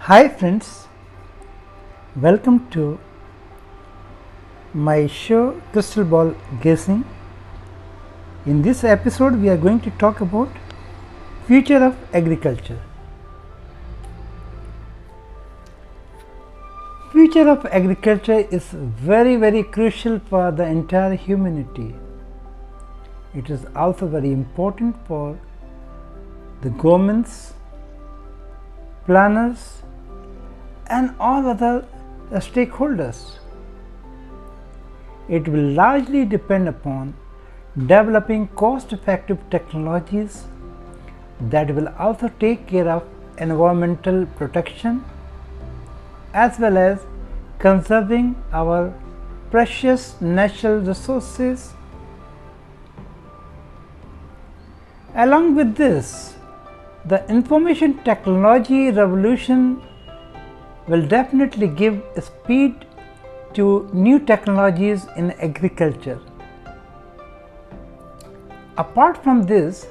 Hi friends, welcome to my show Crystal Ball Gazing. In this episode we are going to talk about future of agriculture. Future of agriculture is very crucial for the entire humanity. It is also very important for the governments, planners and all other stakeholders. It will largely depend upon developing cost-effective technologies that will also take care of environmental protection as well as conserving our precious natural resources. Along with this, the information technology revolution will definitely give speed to new technologies in agriculture. Apart from this,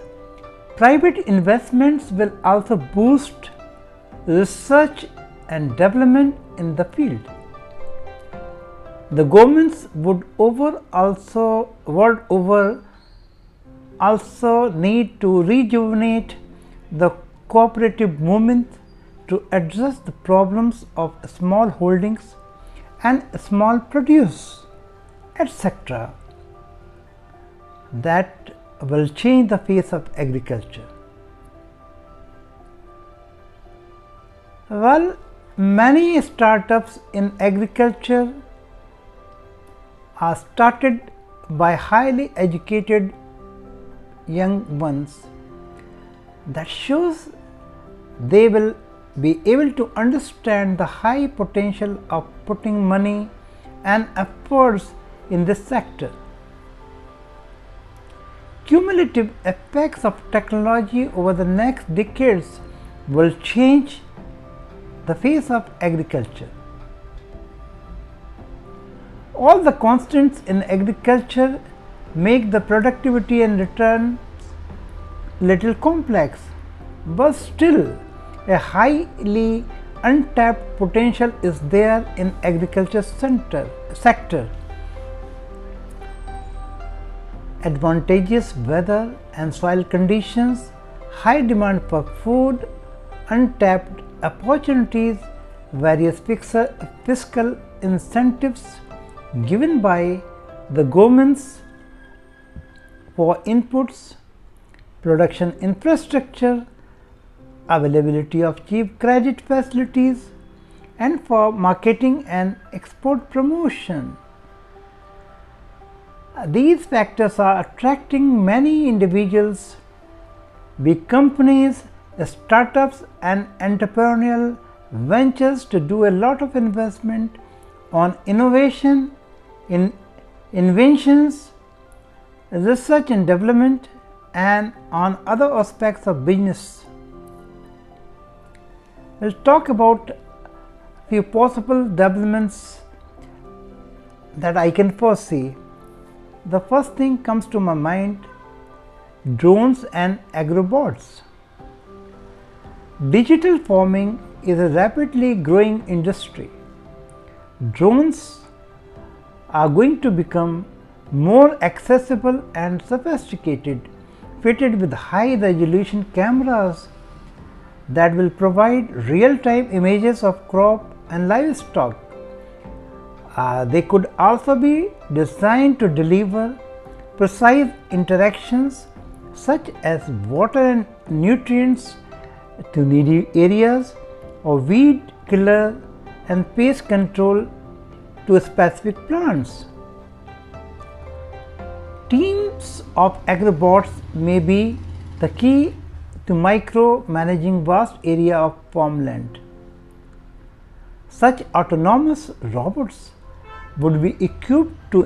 private investments will also boost research and development in the field. The governments would also need to rejuvenate the cooperative movement to address the problems of small holdings and small produce, etc. that will change the face of agriculture. Well, many startups in agriculture are started by highly educated young ones. That shows they will be able to understand the high potential of putting money and efforts in this sector. Cumulative effects of technology over the next decades will change the face of agriculture. All the constants in agriculture make the productivity and returns little complex, but still a highly untapped potential is there in agriculture sector. Advantageous weather and soil conditions, high demand for food, untapped opportunities, various fiscal incentives given by the governments for inputs, production infrastructure, availability of cheap credit facilities, and for marketing and export promotion. These factors are attracting many individuals, big companies, startups and entrepreneurial ventures to do a lot of investment on innovation, in inventions, research and development, and on other aspects of business. We'll talk about few possible developments that I can foresee. The first thing comes to my mind: drones and agrobots. Digital farming is a rapidly growing industry. Drones are going to become more accessible and sophisticated, fitted with high resolution cameras that will provide real-time images of crop and livestock. They could also be designed to deliver precise interactions such as water and nutrients to needy areas, or weed killer and pest control to specific plants. Teams of agrobots may be the key to micro-managing vast area of farmland. Such autonomous robots would be equipped to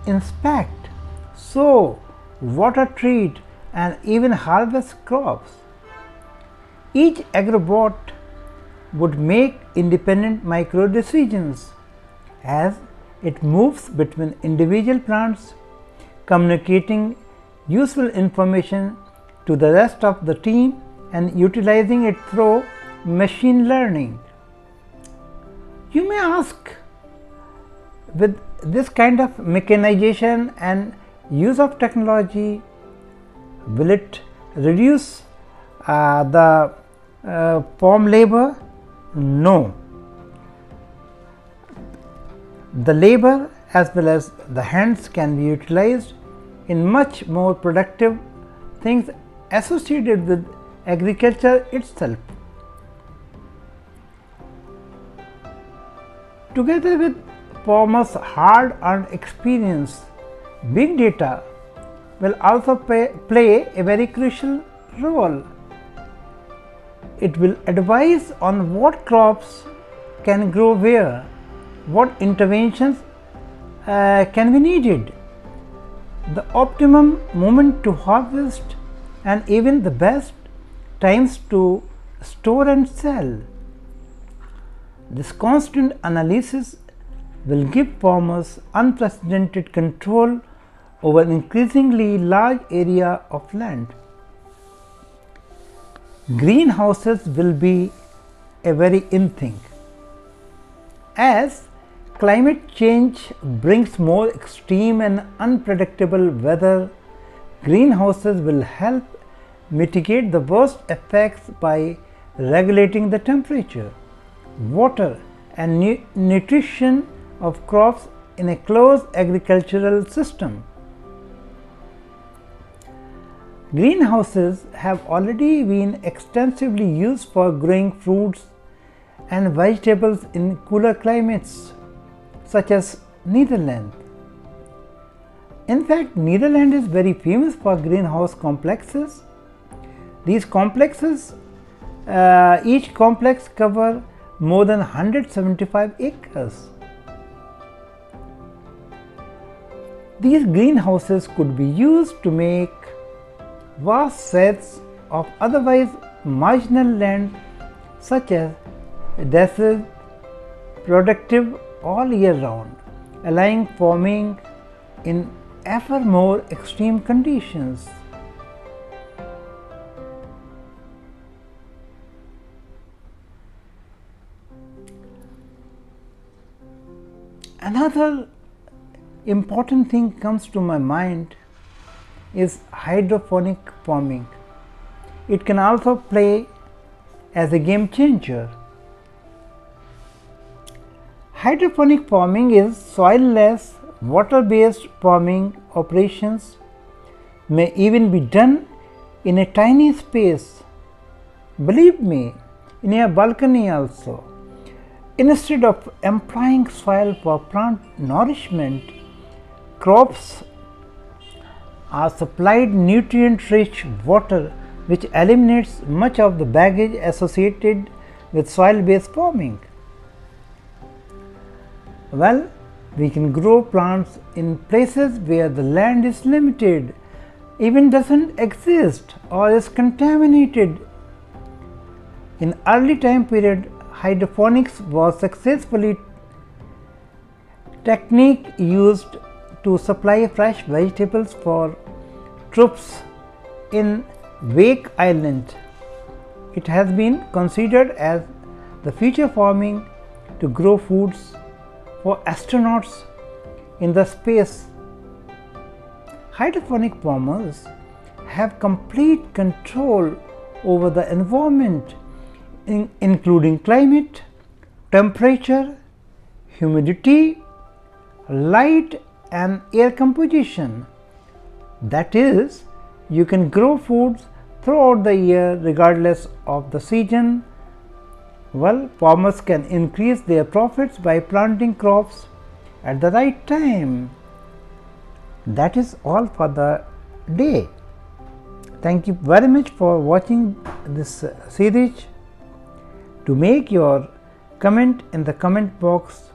inspect, sow, water treat and even harvest crops. Each agrobot would make independent micro decisions as it moves between individual plants, communicating useful information to the rest of the team and utilizing it through machine learning. You may ask, with this kind of mechanization and use of technology, will it reduce the farm labor? No. The labor as well as the hands can be utilized in much more productive things associated with agriculture itself. Together with farmers' hard-earned experience, big data will also play a very crucial role. It will advise on what crops can grow where, what interventions can be needed, the optimum moment to harvest, and even the best times to store and sell. This constant analysis will give farmers unprecedented control over an increasingly large area of land. Greenhouses will be a very in thing. As climate change brings more extreme and unpredictable weather, greenhouses will help mitigate the worst effects by regulating the temperature, water and nutrition of crops in a closed agricultural system. Greenhouses have already been extensively used for growing fruits and vegetables in cooler climates such as Netherlands. In fact, Netherlands is very famous for greenhouse complexes. These complexes, each complex cover more than 175 acres. These greenhouses could be used to make vast sets of otherwise marginal land such as desert productive all year round, allowing farming in ever more extreme conditions. Another important thing comes to my mind is hydroponic forming. It can also play as a game changer. Hydroponic forming is soil-less, water-based farming operations, may even be done in a tiny space. Believe me, in your balcony also. Instead of employing soil for plant nourishment, crops are supplied nutrient-rich water, which eliminates much of the baggage associated with soil-based farming. Well, we can grow plants in places where the land is limited, even doesn't exist or is contaminated. In early time period, hydroponics was successfully technique used to supply fresh vegetables for troops in Wake Island. It has been considered as the future farming to grow foods for astronauts in the space. Hydroponic farmers have complete control over the environment, including climate, temperature, humidity, light and air composition. That is, you can grow foods throughout the year regardless of the season. Well, farmers can increase their profits by planting crops at the right time. That is all for the day. Thank you very much for watching this series. To make your comment in the comment box,